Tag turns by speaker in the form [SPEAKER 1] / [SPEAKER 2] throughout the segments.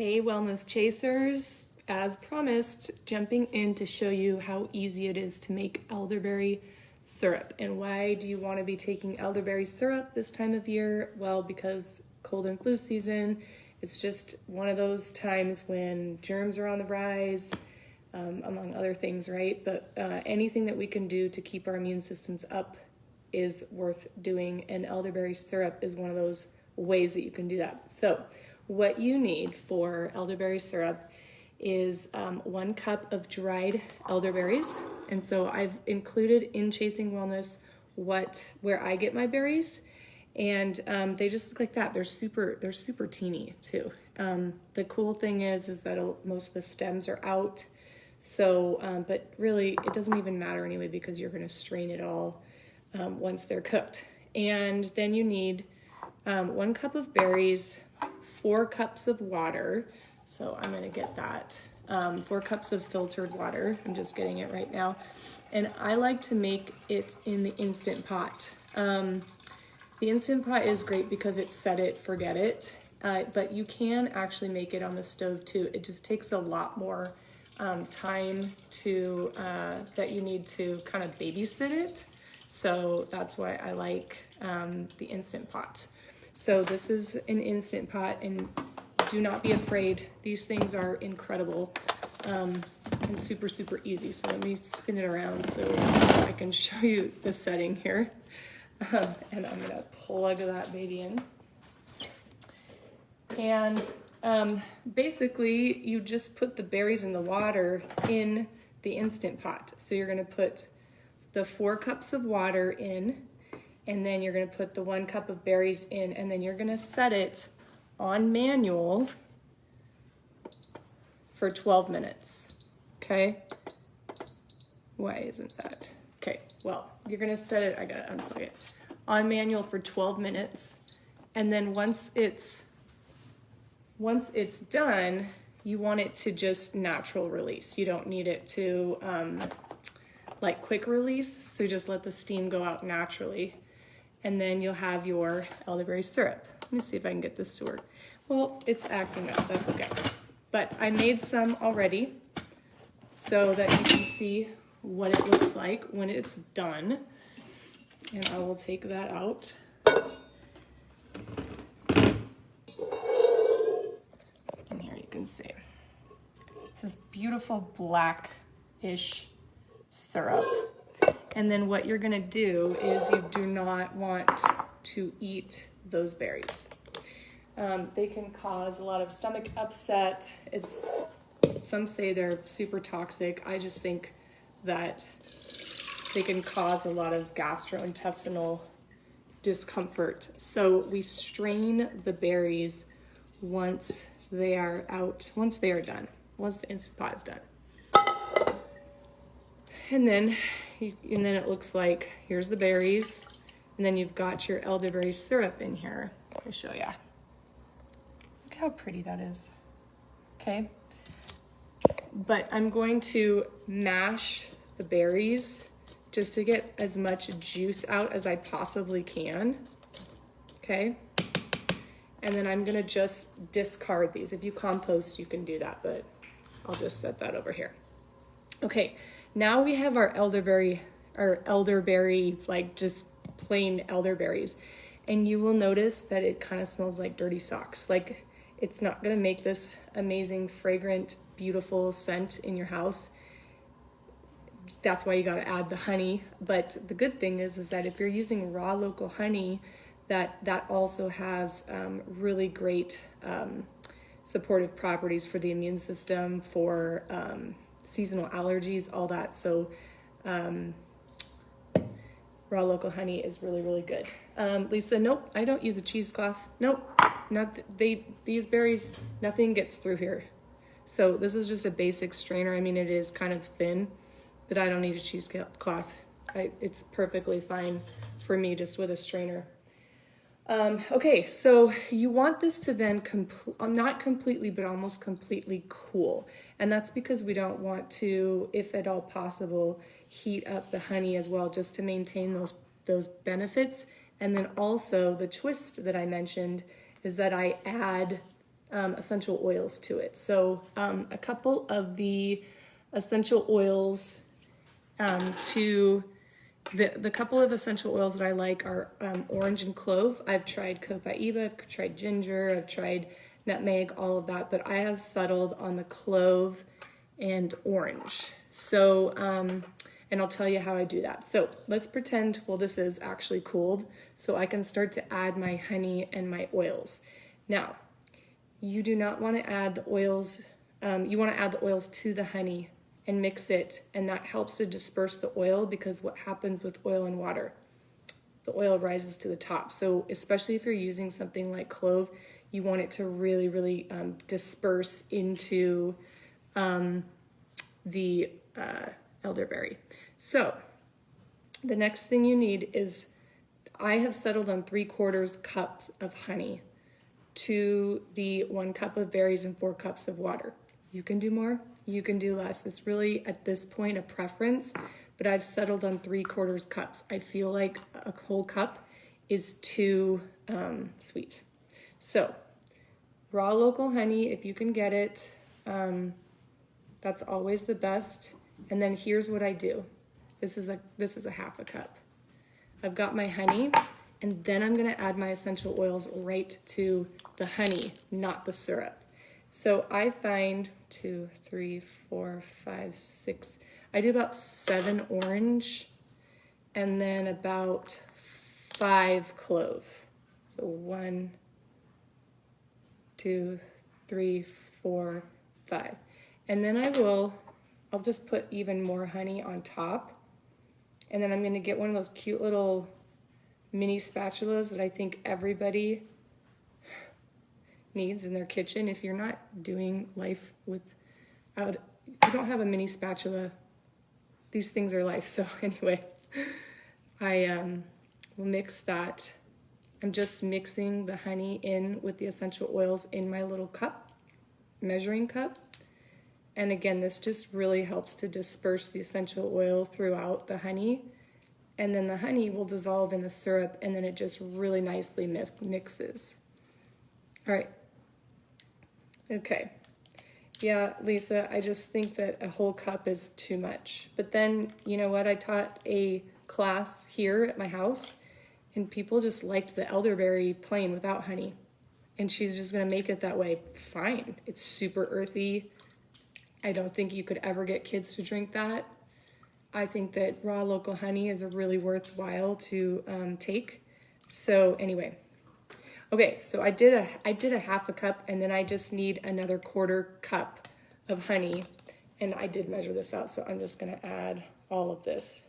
[SPEAKER 1] Hey Wellness Chasers, as promised, jumping in to show you how easy it is to make elderberry syrup. And why do you want to be taking elderberry syrup this time of year? Well, because cold and flu season, it's just one of those times when germs are on the rise, among other things, right? But anything that we can do to keep our immune systems up is worth doing, and elderberry syrup is one of those ways that you can do that. So what you need for elderberry syrup is 1 cup of dried elderberries. And so I've included in Chasing Wellness where I get my berries, and they just look like that. They're super teeny too. The cool thing is that most of the stems are out. So, but really it doesn't even matter anyway, because you're gonna strain it all once they're cooked. And then you need 1 cup of berries, 4 cups of water. So I'm gonna get that. 4 cups of filtered water. I'm just getting it right now. And I like to make it in the Instant Pot. The Instant Pot is great because it's set it, forget it. But you can actually make it on the stove too. It just takes a lot more time that you need to kind of babysit it. So that's why I like the Instant Pot. So this is an Instant Pot, and do not be afraid. These things are incredible and super easy. So let me spin it around so I can show you the setting here. And I'm gonna plug that baby in. And basically you just put the berries and the water in the Instant Pot. So you're gonna put the 4 cups of water in, and then you're gonna put the 1 cup of berries in, and then you're gonna set it on manual for 12 minutes, okay? Why isn't that? Okay, well, you're gonna set it, I gotta unplug it, on manual for 12 minutes, and then once it's done, you want it to just natural release. You don't need it to like quick release, so just let the steam go out naturally. And then you'll have your elderberry syrup. Let me see if I can get this to work. Well, it's acting up, that's okay. But I made some already so that you can see what it looks like when it's done. And I will take that out. And here you can see. It's this beautiful blackish syrup. And then what you're gonna do is you do not want to eat those berries. They can cause a lot of stomach upset. Some say they're super toxic. I just think that they can cause a lot of gastrointestinal discomfort. So we strain the berries once they are done, once the Instant Pot is done. And then it looks like, here's the berries, and then you've got your elderberry syrup in here. Let me show you. Look how pretty that is, okay? But I'm going to mash the berries just to get as much juice out as I possibly can, okay? And then I'm gonna just discard these. If you compost, you can do that, but I'll just set that over here. Okay. Now we have our elderberry, like just plain elderberries. And you will notice that it kind of smells like dirty socks. Like, it's not gonna make this amazing, fragrant, beautiful scent in your house. That's why you gotta add the honey. But the good thing is that if you're using raw local honey, that also has really great supportive properties for the immune system, for seasonal allergies, all that. So raw local honey is really good. Lisa, nope, I don't use a cheesecloth. Nope, these berries, nothing gets through here. So this is just a basic strainer. I mean, it is kind of thin, but I don't need a cheesecloth. It's perfectly fine for me just with a strainer. Okay, so you want this to then not completely, but almost completely cool. And that's because we don't want to, if at all possible, heat up the honey as well, just to maintain those benefits. And then also the twist that I mentioned is that I add essential oils to it. So a couple of the essential oils the couple of essential oils that I like are orange and clove. I've tried copaiba, I've tried ginger, I've tried nutmeg, all of that, but I have settled on the clove and orange. So, and I'll tell you how I do that. So let's pretend, well, this is actually cooled, so I can start to add my honey and my oils. Now, you do not want to add the oils, you want to add the oils to the honey and mix it, and that helps to disperse the oil, because what happens with oil and water, the oil rises to the top. So especially if you're using something like clove, you want it to really, really disperse into the elderberry. So the next thing you need is, I have settled on 3/4 cups of honey to the 1 cup of berries and 4 cups of water. You can do more, you can do less. It's really at this point a preference, but I've settled on 3/4 cups. I feel like a whole cup is too sweet. So raw local honey, if you can get it, that's always the best. And then here's what I do. This is a 1/2 cup. I've got my honey, and then I'm gonna add my essential oils right to the honey, not the syrup. So I find 2, 3, 4, 5, 6, I do about 7 orange and then about 5 clove. So 1, 2, 3, 4, 5. And then I'll just put even more honey on top. And then I'm gonna get one of those cute little mini spatulas that I think everybody needs in their kitchen. If you're not doing life if you don't have a mini spatula, these things are life. So anyway, I will mix that. I'm just mixing the honey in with the essential oils in my little cup, measuring cup. And again, this just really helps to disperse the essential oil throughout the honey. And then the honey will dissolve in the syrup, and then it just really nicely mixes. All right. Okay. Yeah, Lisa, I just think that a whole cup is too much. But then, you know what? I taught a class here at my house, and people just liked the elderberry plain without honey. And she's just going to make it that way. Fine. It's super earthy. I don't think you could ever get kids to drink that. I think that raw local honey is a really worthwhile to take. So anyway, okay, so I did a 1/2 cup, and then I just need another 1/4 cup of honey, and I did measure this out, so I'm just gonna add all of this.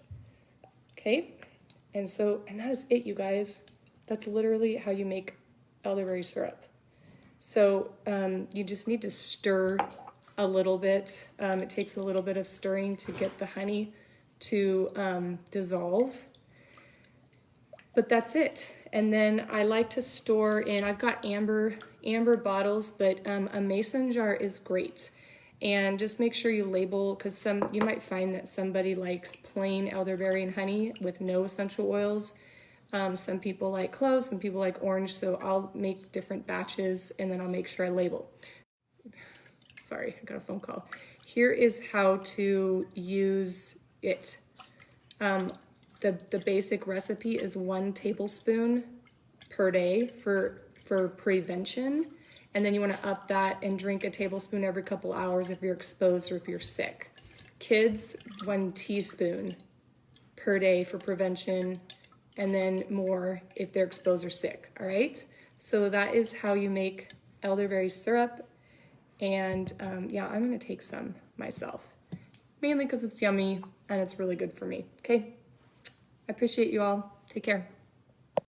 [SPEAKER 1] Okay, and that is it, you guys. That's literally how you make elderberry syrup. So you just need to stir a little bit. It takes a little bit of stirring to get the honey to dissolve, but that's it. And then I like to store in, I've got amber bottles, but a mason jar is great. And just make sure you label, because you might find that somebody likes plain elderberry and honey with no essential oils. Some people like cloves, some people like orange, so I'll make different batches, and then I'll make sure I label. Sorry, I got a phone call. Here is how to use it. The basic recipe is 1 tablespoon per day for prevention. And then you want to up that and drink a tablespoon every couple hours if you're exposed or if you're sick. Kids, 1 teaspoon per day for prevention, and then more if they're exposed or sick, all right? So that is how you make elderberry syrup. And yeah, I'm gonna take some myself, mainly because it's yummy and it's really good for me, okay? I appreciate you all. Take care.